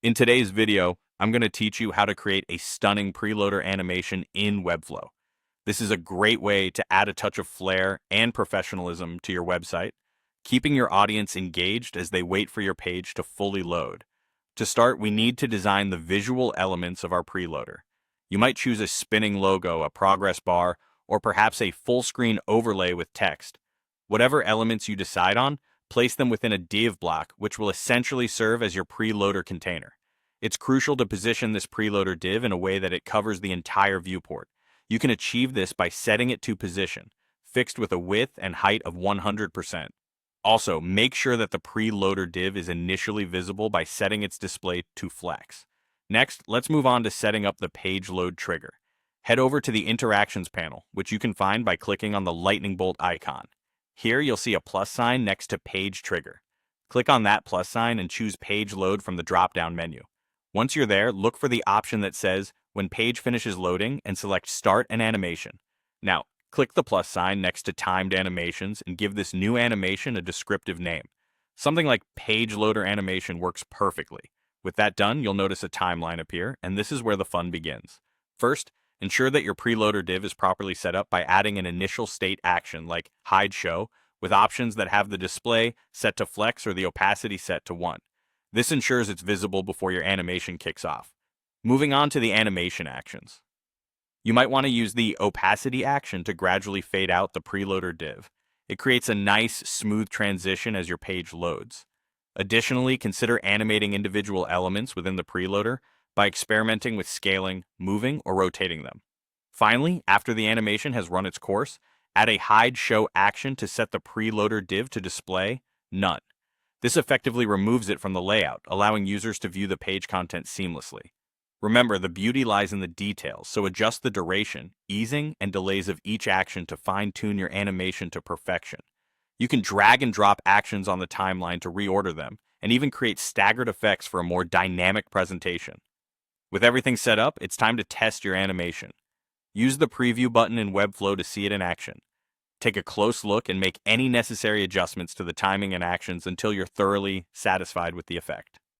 In today's video, I'm going to teach you how to create a stunning preloader animation in Webflow. This is a great way to add a touch of flair and professionalism to your website, keeping your audience engaged as they wait for your page to fully load. To start, we need to design the visual elements of our preloader. You might choose a spinning logo, a progress bar, or perhaps a full-screen overlay with text. Whatever elements you decide on, place them within a div block, which will essentially serve as your preloader container. It's crucial to position this preloader div in a way that it covers the entire viewport. You can achieve this by setting it to position, fixed with a width and height of 100%. Also, make sure that the preloader div is initially visible by setting its display to flex. Next, let's move on to setting up the page load trigger. Head over to the Interactions panel, which you can find by clicking on the lightning bolt icon. Here you'll see a plus sign next to Page Trigger. Click on that plus sign and choose Page Load from the drop-down menu. Once you're there, look for the option that says When Page Finishes Loading and select Start an Animation. Now, click the plus sign next to Timed Animations and give this new animation a descriptive name. Something like Page Loader Animation works perfectly. With that done, you'll notice a timeline appear, and this is where the fun begins. First, ensure that your preloader div is properly set up by adding an initial state action like Hide Show, with options that have the display set to flex or the opacity set to 1. This ensures it's visible before your animation kicks off. Moving on to the animation actions. You might want to use the opacity action to gradually fade out the preloader div. It creates a nice, smooth transition as your page loads. Additionally, consider animating individual elements within the preloader by experimenting with scaling, moving, or rotating them. Finally, after the animation has run its course, add a Hide Show action to set the preloader div to display None. This effectively removes it from the layout, allowing users to view the page content seamlessly. Remember, the beauty lies in the details, so adjust the duration, easing, and delays of each action to fine-tune your animation to perfection. You can drag and drop actions on the timeline to reorder them, and even create staggered effects for a more dynamic presentation. With everything set up, it's time to test your animation. Use the preview button in Webflow to see it in action. Take a close look and make any necessary adjustments to the timing and actions until you're thoroughly satisfied with the effect.